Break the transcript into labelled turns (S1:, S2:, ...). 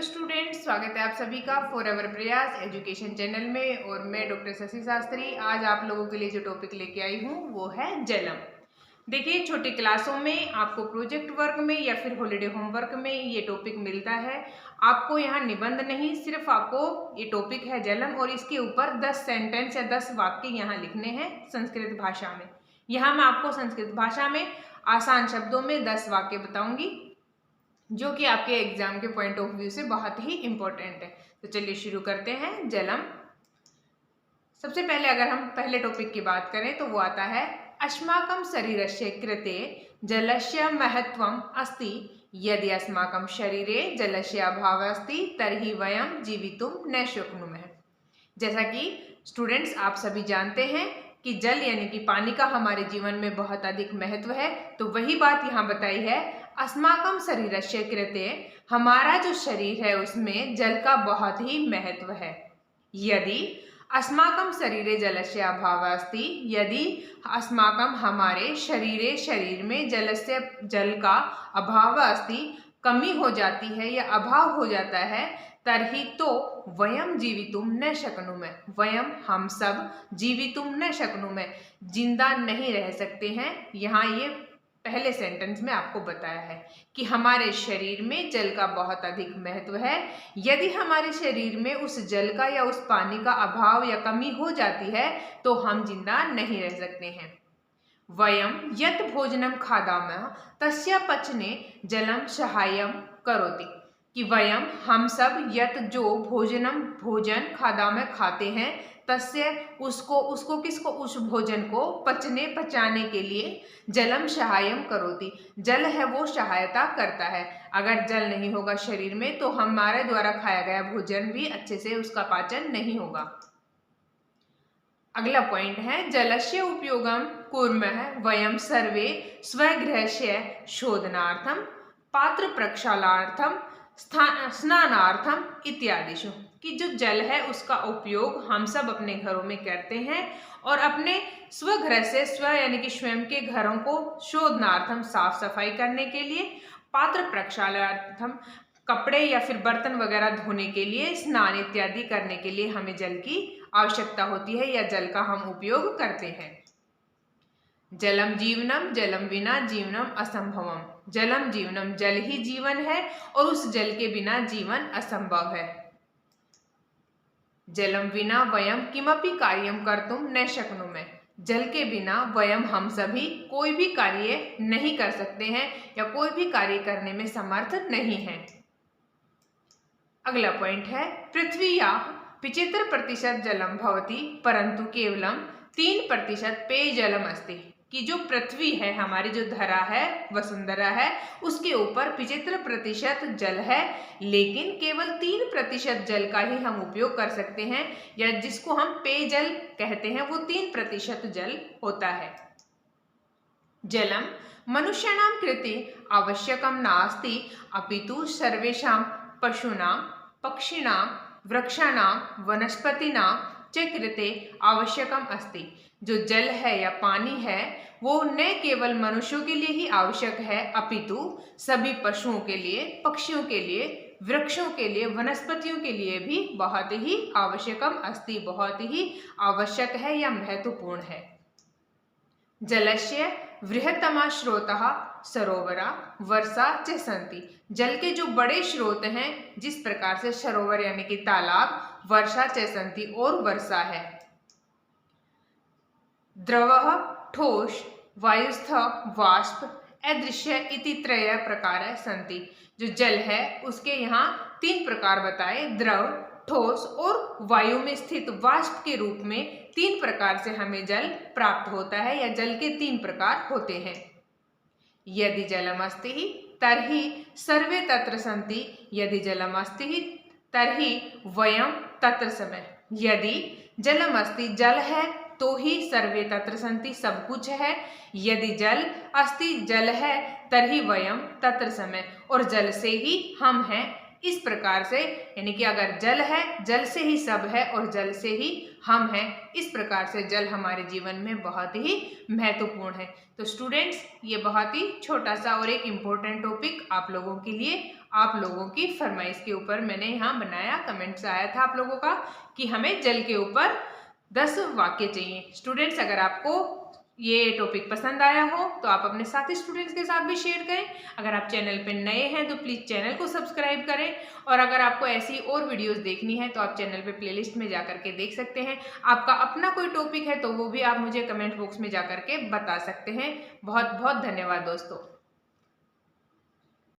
S1: Hello students, स्वागत है आप सभी का फॉरएवर प्रयास एजुकेशन चैनल में। और मैं डॉक्टर शशि शास्त्री आज आप लोगों के लिए जो टॉपिक लेके आई हूँ वो है जलम। देखिए, छोटी क्लासों में आपको प्रोजेक्ट वर्क में या फिर हॉलीडे होमवर्क में ये टॉपिक मिलता है। आपको यहाँ निबंध नहीं, सिर्फ आपको ये टॉपिक है जलम और इसके ऊपर 10 सेंटेंस या 10 वाक्य यहाँ लिखने हैं संस्कृत भाषा में। यहाँ मैं आपको संस्कृत भाषा में आसान शब्दों में 10 वाक्य बताऊंगी जो कि आपके एग्जाम के पॉइंट ऑफ व्यू से बहुत ही इंपॉर्टेंट है। तो चलिए शुरू करते हैं। जलम। सबसे पहले अगर हम पहले टॉपिक की बात करें तो वो आता है अस्माकं शरीरस्य कृते जलस्य महत्वम् अस्ति, यदि अस्माकं शरीरे जलस्य अभावः अस्ति तर्हि वयं जीवितुं न शक्नुमः। जैसा कि स्टूडेंट्स आप सभी जानते हैं कि जल यानी कि पानी का हमारे जीवन में बहुत अधिक महत्व है, तो वही बात यहाँ बताई है अस्माकं शरीरस्य कृते, हमारा जो शरीर है उसमें जल का बहुत ही महत्व है। यदि अस्माकं शरीरे जलस्य अभावः अस्ति, यदि अस्माकं हमारे शरीरे शरीर में जल का अभावः अस्ति, कमी हो जाती है या अभाव हो जाता है, तर्हि तो वयम जीवितुम न शक्नुमः, वयम हम सब जीवितुम न शक्नुमः, जिंदा नहीं रह सकते हैं। यहाँ ये पहले सेंटेंस में आपको बताया है कि हमारे शरीर में जल का बहुत अधिक महत्व है। यदि हमारे शरीर में उस जल का या उस पानी का अभाव या कमी हो जाती है तो हम जिंदा नहीं रह सकते हैं। वयम यत् भोजनम खादामः तस्य पचने जलम सहाय्यं करोति, कि वयम हम सब यत् जो भोजन खादामः खाते हैं, तस्य उसको किसको, उस भोजन को पचाने के लिए जलम सहाय्यं करोति, जल है वो सहायता करता है। अगर जल नहीं होगा शरीर में तो हमारे द्वारा खाया गया भोजन भी अच्छे से उसका पाचन नहीं होगा। अगला पॉइंट है जलस्य उपयोगम कुर्मः वयम सर्वे स्वगृहस्य शोधनार्थम पात्र प्रक्षालनार्थम स्नानार्थम इत्यादिषु, कि जो जल है उसका उपयोग हम सब अपने घरों में करते हैं और अपने स्वगृह से, स्व यानी कि स्वयं के घरों को शोधनार्थम साफ सफाई करने के लिए, पात्र प्रक्षालनार्थम कपड़े या फिर बर्तन वगैरह धोने के लिए, स्नान इत्यादि करने के लिए हमें जल की आवश्यकता होती है या जल का हम उपयोग करते हैं। जलम जीवनम, जलम बिना जीवनम असंभवम, जलम जीवनम, जल ही जीवन है और उस जल के बिना जीवन असंभव है। जलम विना वयम किमपि कार्यम कर्तुम न शक्नुमः, जल के बिना वयम हम सभी कोई भी कार्य नहीं कर सकते हैं या कोई भी कार्य करने में समर्थ नहीं है। अगला पॉइंट है पृथ्व्याः 75% जलम भवति परंतु केवलम 3% पेयजलम अस्ति, कि जो पृथ्वी है, हमारी जो धरा है, वसुंधरा है, उसके ऊपर 75% जल है, लेकिन केवल 3% जल का ही हम उपयोग कर सकते हैं, या जिसको हम पेयजल कहते हैं वो 3% जल होता है। जलम मनुष्याणां कृते आवश्यकं नास्ति अपितु सर्वेषां पशूनां पक्षिणां वृक्षाणां वनस्पतीनां च कृते आवश्यकम अस्ति, जो जल है या पानी है वो न केवल मनुष्यों के लिए ही आवश्यक है अपितु सभी पशुओं के लिए, पक्षियों के लिए, वृक्षों के लिए, वनस्पतियों के लिए भी बहुत ही आवश्यकम अस्ति, बहुत ही आवश्यक है या महत्वपूर्ण है। जलस्य बृहत्तमा स्रोतः सरोवरा वर्षा च सन्ति, जल के जो बड़े स्रोत हैं, जिस प्रकार से सरोवर यानी कि तालाब, वर्षा च सन्ति और वर्षा है। द्रवः ठोस वायुस्थ वाष्प अदृश्य इति त्रय प्रकार सन्ति, जो जल है उसके यहाँ 3 प्रकार बताए, द्रव, ठोस और वायु में स्थित वाष्प के रूप में 3 प्रकार से हमें जल प्राप्त होता है या जल के 3 प्रकार होते हैं। यदि जलमस्ति तर्हि सर्वे तत्र सन्ति, यदि जलमस्ति तर्हि वयम तत्र स्मः, यदि जलमस्ति, जल है तो ही सर्वे तत्र सन्ति, सब कुछ है, यदि जल अस्ति, जल है, तर्हि वयम तत्र स्मः, और जल से ही हम हैं, इस प्रकार से, यानी कि अगर जल है, जल से ही सब है और जल से ही हम हैं, इस प्रकार से जल हमारे जीवन में बहुत ही महत्वपूर्ण है। तो स्टूडेंट्स, ये बहुत ही छोटा सा और एक इम्पोर्टेंट टॉपिक आप लोगों के लिए, आप लोगों की फरमाइश के ऊपर मैंने यहाँ बनाया। कमेंट्स आया था आप लोगों का कि हमें जल के ऊपर 10 वाक्य चाहिए। स्टूडेंट्स, अगर आपको ये टॉपिक पसंद आया हो तो आप अपने साथी स्टूडेंट्स के साथ भी शेयर करें। अगर आप चैनल पे नए हैं तो प्लीज़ चैनल को सब्सक्राइब करें, और अगर आपको ऐसी और वीडियोस देखनी है तो आप चैनल पे प्लेलिस्ट में जा करके देख सकते हैं। आपका अपना कोई टॉपिक है तो वो भी आप मुझे कमेंट बॉक्स में जा करके बता सकते हैं। बहुत बहुत धन्यवाद दोस्तों।